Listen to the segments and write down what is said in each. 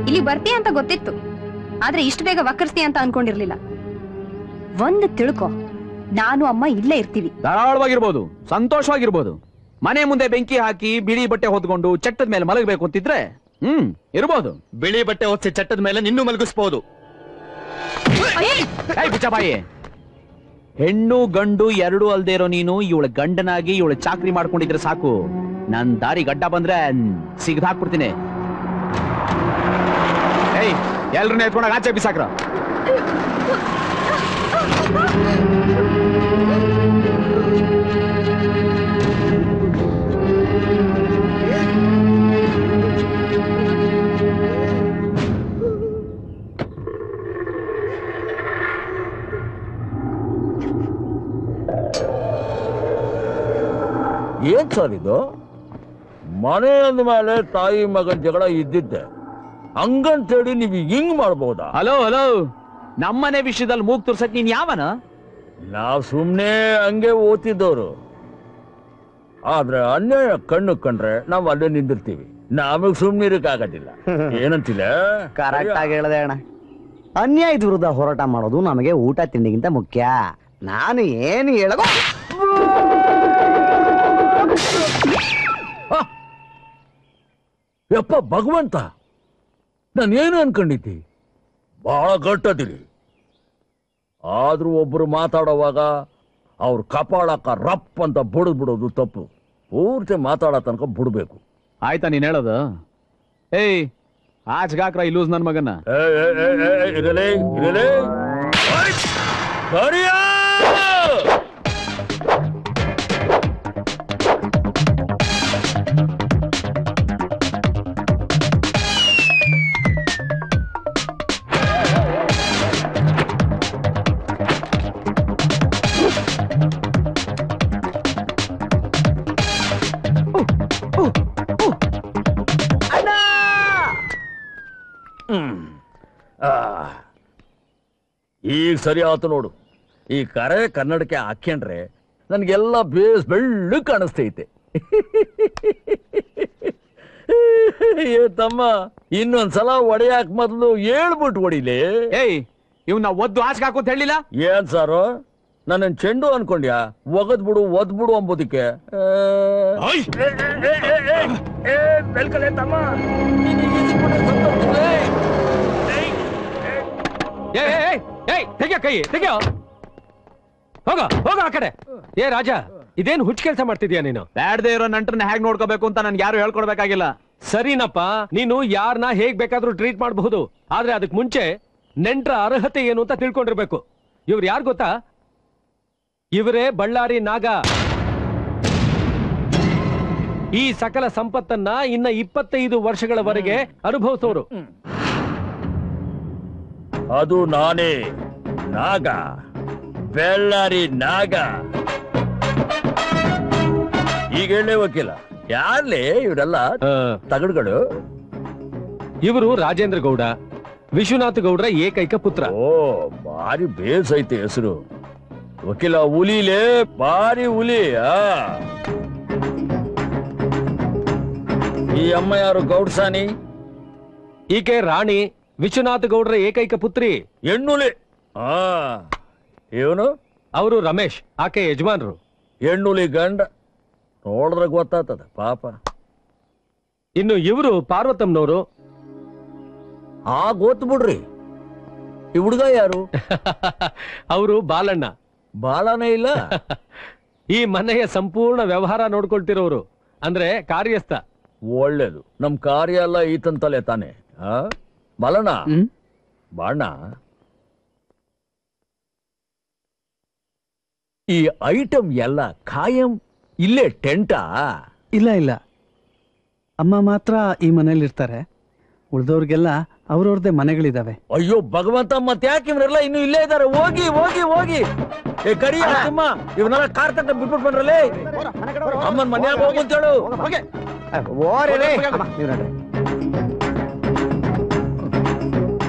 ಇಲ್ಲಿ ಬರ್ತೀಯ ಅಂತ ಗೊತ್ತಿತ್ತು, ಆದ್ರೆ ಇಷ್ಟು ಬೇಗ ವಕ್ಕರ್ಸ್ತೀಯ ಅಂತ ಅನ್ಕೊಂಡಿರ್ಲಿಲ್ಲ. ಒಂದು ತಿಳ್ಕೊ, ನಾನು ಅಮ್ಮ ಇಲ್ಲೇ ಇರ್ತೀವಿ. ಧಾರಾಳವಾಗಿರ್ಬೋದು, ಸಂತೋಷವಾಗಿರ್ಬೋದು. ಮನೆ ಮುಂದೆ ಬೆಂಕಿ ಹಾಕಿ ಬಿಳಿ ಬಟ್ಟೆ ಹೊತ್ಕೊಂಡು ಚಟ್ಟದ ಮೇಲೆ ಮಲಗಬೇಕು ಅಂತಿದ್ರೆ ಇರ್ಬೋದು. ಬಿಳಿ ಬಟ್ಟೆ ಹೊತ್ಸಿ ಚಟ್ಟದ ಮೇಲೆ ನಿನ್ನೂ ಮಲಗಿಸ್ಬೋದು. ಬಾಯಿ, ಹೆಣ್ಣು ಗಂಡು ಎರಡೂ ಅಲ್ದೇ ಇರೋ ನೀನು ಇವಳ ಗಂಡನಾಗಿ ಇವಳ ಚಾಕ್ರಿ ಮಾಡ್ಕೊಂಡಿದ್ರೆ ಸಾಕು. ನನ್ ದಾರಿ ಗಡ್ಡ ಬಂದ್ರೆ ಸಿಗದ್ ಹಾಕ್ಬಿಡ್ತೀನಿ. ಎಲ್ರನ್ನ ಎತ್ಕೊಂಡಾಗ ಆಚೆ ಬಿಸಾಕ್ರ. ಏನ್ ಸರ್ ಇದು? ಮನೆ ಅಂದ ಮೇಲೆ ತಾಯಿ ಮಗನ ಜಗಳ ಇದ್ದಿದ್ದೆ, ಹಂಗಂತೇಳಿ ನೀವು ಹಿಂಗ್ ಮಾಡ್ಬೋದಾ? ಹಲೋ ಹಲೋ, ನಮ್ಮನೆ ವಿಷಯದಲ್ಲಿ ಮೂಗ್ ತುರ್ಸಕ್ ನೀನ್ ಯಾವನ? ನಾವ್ ಸುಮ್ನೆ ಹಂಗೆ ಓದ್ತಿದ್ದವ್ರು. ಆದ್ರೆ ಅನ್ಯಾಯ ಕಣ್ಣು ಕಂಡ್ರೆ ನಾವ್ ಅಲ್ಲೇ ನಿಂದಿರ್ತೀವಿ. ನಮಗ್ ಸುಮ್ನೆ ಇರಕ್ಕಾಗೋದಿಲ್ಲ. ಏನಂತಿಲ್ಲ? ಕರೆಕ್ಟ್ ಆಗಿ ಹೇಳ್ದೆ ಅಣ್ಣ. ಅನ್ಯಾಯದ ವಿರುದ್ಧ ಹೋರಾಟ ಮಾಡೋದು ನಮಗೆ ಊಟ ತಿಂಡಿಗಿಂತ ಮುಖ್ಯ. ನಾನು ಏನು ಹೇಳೋ ಯಪ್ಪ ಭಗವಂತ, ನಾನೇನು ಅನ್ಕೊಂಡಿದ್ದಿ? ಬಹಳ ಗಟ್ಟದಿರಿ. ಆದ್ರೂ ಒಬ್ರು ಮಾತಾಡೋವಾಗ ಅವ್ರ ಕಪಾಳಕ್ಕ ರಪ್ ಅಂತ ಬಿಡೋದು ತಪ್ಪು. ಪೂರ್ತಿ ಮಾತಾಡೋ ತನಕ ಬಿಡ್ಬೇಕು. ಆಯ್ತಾ ನೀನ್ ಹೇಳೋದು? ಆಚ್ಗಾಕ್ರ ಇಲ್ಲೂಸ್ ನನ್ ಮಗನ್ನ. ಇರಲೇ ಇರಲೇ ಈಗ ಸರಿ ಆತು ನೋಡು. ಈ ಕರೆ ಕನ್ನಡಕ್ಕೆ ಹಾಕ್ಯಂಡ್ರೆ ನನ್ಗೆಲ್ಲ ಬೇಸ್ ಬೆಳ್ಳು ಕಾಣಿಸ್ತೈತೆ. ಏ ತಮ್ಮ, ಇನ್ನೊಂದ್ಸಲ ಒಡೆಯಾಕ್ ಮೊದ್ಲು ಹೇಳ್ಬಿಟ್ಟು ಹೊಡಿಲಿ. ಇವ್ನ ಒದ್ದು ಆಚೆ ಹಾಕು ಅಂತ ಹೇಳಿಲ್ಲ? ಏನ್ ಸಾರು, ನನ್ನ ಚೆಂಡು ಅನ್ಕೊಂಡ್ಯಾ? ಒಗದ್ಬಿಡು ಒದ್ಬಿಡು ಅಂಬೋದಿಕ್ಕೆ. ತೆಗಿಯ ಕೈ ತೆಗಿಯೋ, ಹೋಗ ಹೋಗ ಆ ಕಡೆ. ಏ ರಾಜ, ಇದೇನು ಹುಚ್ಚ ಕೆಲಸ ಮಾಡ್ತಿದ್ಯಾ ನೀನು? ಬ್ಯಾಡ್ದೇ ಇರೋ ನಂಟ್ರನ್ನ ಹೇಗ್ ನೋಡ್ಕೋಬೇಕು ಅಂತ ನನ್ಗೆ ಯಾರು ಹೇಳ್ಕೊಡ್ಬೇಕಾಗಿಲ್ಲ. ಸರಿನಪ್ಪ, ನೀನು ಯಾರನ್ನ ಹೇಗ್ ಬೇಕಾದ್ರೂ ಟ್ರೀಟ್ ಮಾಡಬಹುದು, ಆದ್ರೆ ಅದಕ್ ಮುಂಚೆ ನೆಂಟ್ರ ಅರ್ಹತೆ ಏನು ಅಂತ ತಿಳ್ಕೊಂಡಿರ್ಬೇಕು. ಇವ್ರು ಯಾರು ಗೊತ್ತಾ? ಇವರೇ ಬಳ್ಳಾರಿ ನಾಗ. ಈ ಸಕಲ ಸಂಪತ್ತನ್ನ ಇನ್ನ 25 ವರ್ಷಗಳವರೆಗೆ ಅನುಭವಿಸೋರು. ಅದು ನಾನೇ, ನಾಗ, ಬೆಳ್ಳಾರಿ ನಾಗ. ಈಗ ಹೇಳೇ ವಕೀಲ, ಯಾರ್ಲೇ ಇವರೆಲ್ಲ ತಗಡುಗಳು? ಇವರು ರಾಜೇಂದ್ರ ಗೌಡ, ವಿಶ್ವನಾಥ ಗೌಡ್ರ ಏಕೈಕ ಪುತ್ರ. ಓ, ಭಾರಿ ಬೇಸ್ ಐತೆ ಹೆಸರು. ವಕೀಲ ಹುಲಿಲೇ, ಭಾರಿ ಹುಲಿ. ಈ ಅಮ್ಮ ಯಾರು? ಗೌಡ್ಸಾನಿ. ಈಕೆ ರಾಣಿ, ವಿಶ್ವನಾಥ ಗೌಡ್ರ ಏಕೈಕ ಪುತ್ರಿ. ಹೆಣ್ಣುಲಿ. ಇವನು? ಅವರು ರಮೇಶ್, ಆಕೆ ಯಜಮಾನ್ರು. ಹೆಣ್ಣುಲಿ ಗಂಡ. ನೋಡಿದ್ರೆ ಗೊತ್ತಾಗ್ತದ ಪಾಪ. ಇನ್ನು ಇವರು ಪಾರ್ವತಮ್ಮನವರು. ಗೊತ್ತು ಬಿಡ್ರಿ. ಈ ಹುಡುಗ ಯಾರು? ಅವರು ಬಾಲಣ್ಣ. ಬಾಲನೇ ಇಲ್ಲ. ಈ ಮನೆಯ ಸಂಪೂರ್ಣ ವ್ಯವಹಾರ ನೋಡ್ಕೊಳ್ತಿರೋರು, ಅಂದ್ರೆ ಕಾರ್ಯಸ್ಥ. ಒಳ್ಳೇದು. ನಮ್ ಕಾರ್ಯ ಎಲ್ಲ ಈತಂತಲೇ ತಾನೆ. ಬಾಲಣ್ಣ, ಬಾಣ, ಈ ಐಟಮ್ ಎಲ್ಲ ಖಾಯಂ ಇಲ್ಲೇ ಟೆಂಟಾ? ಇಲ್ಲ ಇಲ್ಲ, ಅಮ್ಮ ಮಾತ್ರ ಈ ಮನೇಲಿ ಇರ್ತಾರೆ. ಉಳ್ದವ್ರಿಗೆಲ್ಲ ಅವ್ರವ್ರದೇ ಮನೆಗಳಿದಾವೆ. ಅಯ್ಯೋ ಭಗವಂತ, ಮತ್ತೆ ಯಾಕೆ ಇವರೆಲ್ಲ ಇನ್ನು ಇಲ್ಲೇ ಇದ್ದಾರೆ? ಹೋಗಿ ಹೋಗಿ ಹೋಗಿ. ಏ ಕರಿ ಅಮ್ಮ, ಇವನ್ನೆಲ್ಲ ಕಾರ್ ತಟ್ಟ ಬಿಟ್ಬಿಟ್ಟು ಬಂದ್ರಲ್ಲೇ. ಅಮ್ಮನ್ ಮನ್ಯಾಗ ಹೋಗು ಅಂತ ಹೇಳು.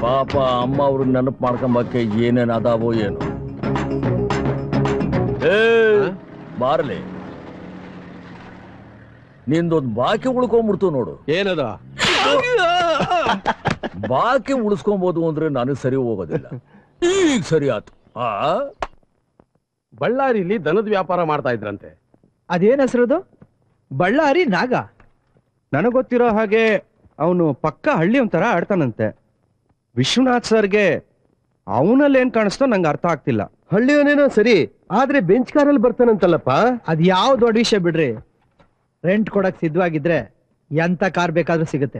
ಪಾಪ ಅಮ್ಮ ಅವ್ರನ್ನ ನೆನಪು ಮಾಡ್ಕೊಂಬಕ್ಕೆ ಏನೇನ್ ಅದಾವೋ ಏನು. ಬಾರಲಿ, ನಿಂದೊಂದು ಬಾಕಿ ಉಳ್ಕೊಂಡ್ಬಿಡ್ತು ನೋಡು. ಏನದ? ಬಾಕಿ ಉಳಿಸ್ಕೊಬಹುದು ಅಂದ್ರೆ ನನಗೆ ಸರಿ ಹೋಗೋದಿಲ್ಲ. ಈಗ ಸರಿ ಆತು. ಬಳ್ಳಾರಿಲಿ ದನದ ವ್ಯಾಪಾರ ಮಾಡ್ತಾ ಇದ್ರಂತೆ. ಅದೇನ್ ಹೆಸರದು? ಬಳ್ಳಾರಿ ನಾಗ. ನನಗ್ ಗೊತ್ತಿರೋ ಹಾಗೆ ಅವನು ಪಕ್ಕ ಹಳ್ಳಿ ಒಂಥರ ಆಡ್ತಾನಂತೆ. ವಿಶ್ವನಾಥ್ ಸರ್ಗೆ ಅವನಲ್ಲೇನ್ ಕಾಣಿಸ್ತೋ ನಂಗೆ ಅರ್ಥ ಆಗ್ತಿಲ್ಲ. ಹಳ್ಳಿಯವನೇನೋ ಸರಿ, ಆದ್ರೆ ಬೆಂಚ್ ಕಾರಲ್ಲಿ ಬರ್ತಾನಂತಲ್ಲಪ್ಪ. ಅದ್ ಯಾವ ದೊಡ್ಡ ವಿಷಯ ಬಿಡ್ರಿ. ರೆಂಟ್ ಕೊಡಕ್ ಸಿದ್ಧವಾಗಿದ್ರೆ ಎಂತ ಕಾರ್ ಬೇಕಾದ್ರೂ ಸಿಗುತ್ತೆ.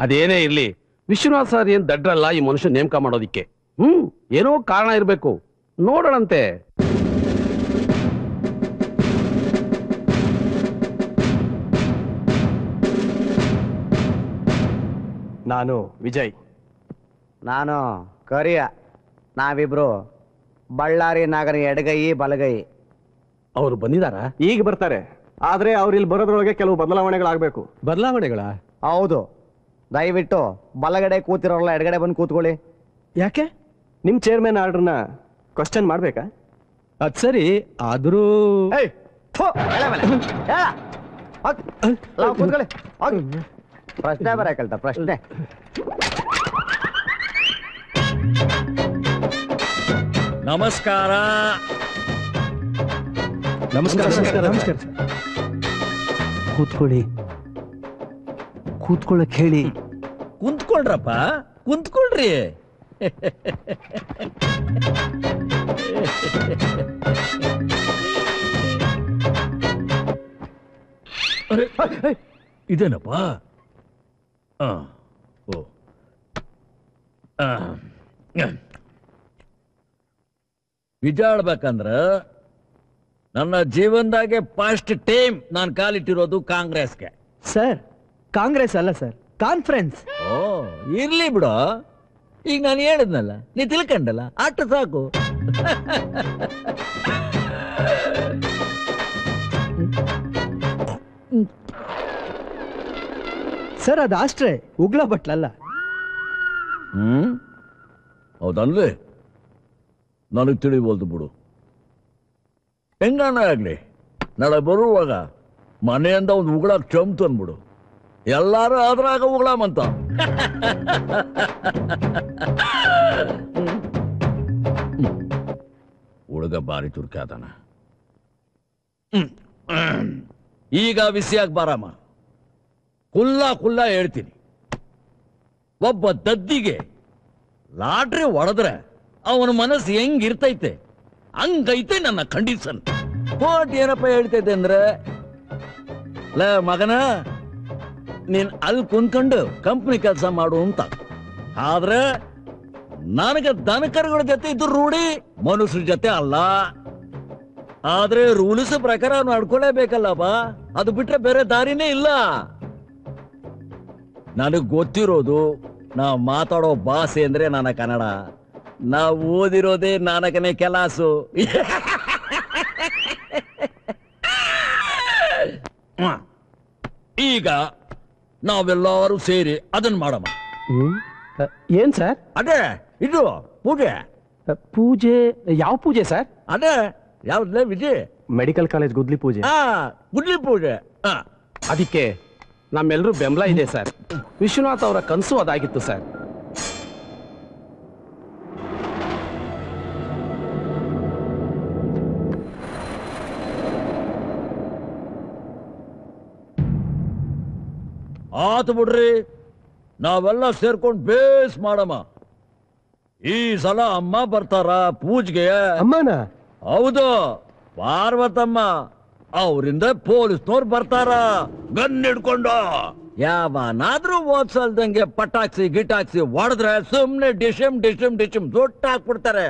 ಅದೇನೇ ಇರ್ಲಿ, ವಿಶ್ವನಾಥ್ ಸರ್ ಏನ್ ದಡ್ರಲ್ಲ ಈ ಮನುಷ್ಯ ನೇಮಕ ಮಾಡೋದಿಕ್ಕೆ. ಏನೋ ಕಾರಣ ಇರ್ಬೇಕು, ನೋಡೋಣಂತೆ. ನಾನು ವಿಜಯ್. ನಾನು ಕರಿಯ. ನಾವಿಬ್ರು ಬಳ್ಳಾರಿ ನಾಗನ ಎಡಗೈ ಬಲಗೈ. ಅವ್ರು ಬಂದಿದಾರ? ಈಗ ಬರ್ತಾರೆ. ಆದ್ರೆ ಅವ್ರು ಇಲ್ಲಿ ಬರೋದ್ರೊಳಗೆ ಕೆಲವು ಬದಲಾವಣೆಗಳಾಗಬೇಕು. ಬದಲಾವಣೆಗಳ? ಹೌದು. ದಯವಿಟ್ಟು ಬಲಗಡೆ ಕೂತಿರೋಲ್ಲ ಎಡಗಡೆ ಬಂದು ಕೂತ್ಕೊಳ್ಳಿ. ಯಾಕೆ? ನಿಮ್ ಚೇರ್ಮನ್ ಆರ್ಡರ್ನ ಕ್ವಶನ್ ಮಾಡ್ಬೇಕಾ? ಅದ್ ಸರಿ, ಆದ್ರೂ ಕೂತ್ಕೊಳ್ಳಿ. ಪ್ರಶ್ನೆ ಬರಕಲ್ತ ಪ್ರಶ್ನೆ. ನಮಸ್ಕಾರ. ನಮಸ್ಕಾರ ನಮಸ್ಕಾರ. ಕೂತ್ಕೊಳ್ಳಿ. ಕೂತ್ಕೊಳ್ಳಕ್ ಹೇಳಿ. ಕುಂತ್ಕೊಳ್ರಪ್ಪ, ಕುಂತ್ಕೊಳ್ರಿ. ಇದೇನಪ್ಪ? ವಿಜಾಡ್ಬೇಕಂದ್ರ ನನ್ನ ಜೀವನದಾಗೆ ಫಸ್ಟ್ ಟೈಮ್ ನಾನು ಕಾಲಿಟ್ಟಿರೋದು ಕಾಂಗ್ರೆಸ್ಗೆ. ಸರ್, ಕಾಂಗ್ರೆಸ್ ಅಲ್ಲ ಸರ್, ಕಾನ್ಫರೆನ್ಸ್. ಓ, ಇರ್ಲಿ ಬಿಡು. ಈಗ ನಾನು ಹೇಳಿದ್ನಲ್ಲ, ನೀ ತಿಳ್ಕೊಂಡಲ್ಲ, ಆಟ ಸಾಕು. ಸರ್, ಅದು ಆಸ್ಟ್ರೆ, ಉಗ್ಲ ಬಟ್ಲಲ್ಲ. ಹೌದನ್ಲಿ, ನನಗೆ ತಿಳಿಬೋಲ್ದು ಬಿಡು. ಹೆಂಗಾನ ಆಗ್ಲಿ, ನಾಳೆ ಬರುವಾಗ ಮನೆಯಿಂದ ಒಂದು ಉಗುಳ ಚಮ್ ತಂದ್ಬಿಡು. ಎಲ್ಲಾರು ಅದ್ರಾಗ ಉಗುಳಮಂತ. ಹುಡುಗ ಬಾರಿ ತುರ್ಕ ಅದಾನ. ಈಗ ವಿಷಯಕ್ಕೆ ಬಾರಮ್ಮ. ಕುಲ್ಲ ಹೇಳ್ತೀನಿ. ಒಬ್ಬ ದದ್ದಿಗೆ ಲಾಟ್ರಿ ಹೊಡೆದ್ರೆ ಅವನ ಮನಸ್ಸು ಹೆಂಗಿರ್ತೈತೆ ಹಂಗೈತೆ ನನ್ನ ಕಂಡೀಷನ್. ಕೋರ್ಟ್ ಏನಪ್ಪ ಹೇಳ್ತೈತೆ ಅಂದ್ರೆ, ಲ ಮಗನ, ನೀನ್ ಅಲ್ಲಿ ಕುಂತ್ಕೊಂಡು ಕಂಪ್ನಿ ಕೆಲಸ ಮಾಡು ಅಂತ. ಆದ್ರೆ ನನಗೆ ದನಕರುಗಳ ಜೊತೆ ಇದ್ದು ರೂಢಿ, ಮನುಷ್ಯರ ಜೊತೆ ಅಲ್ಲ. ಆದ್ರೆ ರೂಲ್ಸ್ ಪ್ರಕಾರ ನಡ್ಕೊಳ್ಳೇಬೇಕಲ್ಲಪ್ಪ. ಅದು ಬಿಟ್ರೆ ಬೇರೆ ದಾರಿನೇ ಇಲ್ಲ. ನನಗ್ ಗೊತ್ತಿರೋದು, ನಾವು ಮಾತಾಡೋ ಭಾಷೆ ಅಂದ್ರೆ ನನ್ನ ಕನ್ನಡ. ನಾವು ಓದಿರೋದೇ ನಾನಕನೇ ಕೆಲಸು. ಈಗ ನಾವೆಲ್ಲರೂ ಸೇರಿ ಅದನ್ನ ಮಾಡಮ್ಮ. ಏನ್ ಸರ್? ಅದೇ ಇದು ಪೂಜೆ. ಪೂಜೆ? ಯಾವ ಪೂಜೆ ಸರ್? ಅದೇ ಯಾವ್ದಲೇ ವಿಜಯ್? ಮೆಡಿಕಲ್ ಕಾಲೇಜ್ ಗುದ್ಲಿ ಪೂಜೆ. ಗುಡ್ಲಿ ಪೂಜೆ. ಅದಕ್ಕೆ ನಮ್ಮೆಲ್ಲರೂ ಬೆಂಬಲ ಇದೆ ಸರ್. ವಿಶ್ವನಾಥ್ ಅವರ ಕನಸು ಅದಾಗಿತ್ತು ಸರ್. ಆತು ಬಿಡ್ರಿ, ನಾವೆಲ್ಲ ಸೇರ್ಕೊಂಡು ಬೇಸ್ ಮಾಡಮ್ಮ. ಈ ಸಲ ಅಮ್ಮ ಬರ್ತಾರ ಪೂಜೆಗೆ. ಅಮ್ಮನ? ಹೌದು, ಪಾರ್ವತಮ್ಮ. ಅವರಿಂದ ಪೊಲೀಸ್ನವ್ರು ಬರ್ತಾರ ಗನ್ ಹಿಡ್ಕೊಂಡು. ಯಾವನಾದ್ರೂ ಓದ್ಸಲ್ದಂಗೆ ಪಟಾಕ್ಸಿ ಗಿಟಾಕ್ಸಿ ಹೊಡೆದ್ರೆ ಸುಮ್ನೆ ಡಿಶಮ್ ಡಿಶಮ್ ಡಿಶಮ್ ದೊಡ್ಡ ಹಾಕ್ಬಿಡ್ತಾರೆ.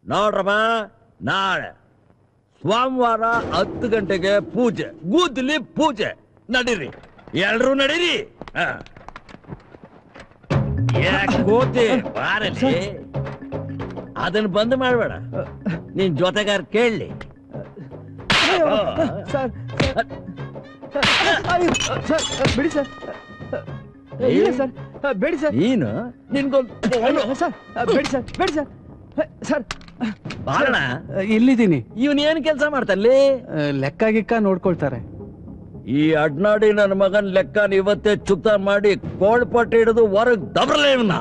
ನೋಡ್ರಮ್ಮ, ನಾಳೆ ಸೋಮವಾರ 10 ಗಂಟೆಗೆ ಪೂಜೆ, ಗುದ್ಲಿ ಪೂಜೆ. ನಡೀರಿ, ಎಲ್ರೂ ನಡೀರಿ. ಕೋತಿ ಬಾರಲ್ಲಿ ಅದನ್ನ ಬಂದ್ ಮಾಡ್ಬೇಡ. ನಿನ್ ಜೊತೆಗಾರ ಕೇಳಲಿ. ಬಿಡಿ ಸರ್. ಇಲ್ಲ ಸರ್, ಬೇಡಿ ಸರ್. ನೀನು ನಿನ್ಗೊಂದು ಸರ್, ಬೇಡಿ ಸರ್, ಬೇಡಿ ಸರ್. ಸರ್ ಬಾರಣ. ಇಲ್ಲಿದ್ದೀನಿ. ಇವನ್ ಏನ್ ಕೆಲಸ ಮಾಡ್ತಲ್ಲಿ? ಲೆಕ್ಕ ಗಿಕ್ಕ ನೋಡ್ಕೊಳ್ತಾರೆ. ಈ ಅಡ್ನಾಡಿ ನನ್ನ ಮಗನ್ ಲೆಕ್ಕನ ಇವತ್ತೇ ಚುಕ್ತ ಮಾಡಿ ಕೋಳ್ಪಟ್ಟೆ ಹಿಡಿದು ಹೊರಗ್ ದಬ್ರಲೇ ಇವನ್ನ.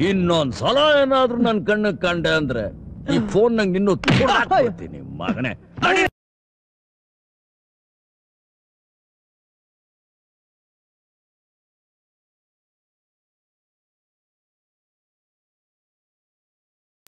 ಇನ್ನೊಂದ್ ಸಲ ಏನಾದ್ರೂ ನನ್ ಕಣ್ಣಿಗೆ ಕಂಡೆ ಅಂದ್ರೆ ಈ ಫೋನ್ ನಂಗೆ ಇನ್ನೂ ಮಗನೇ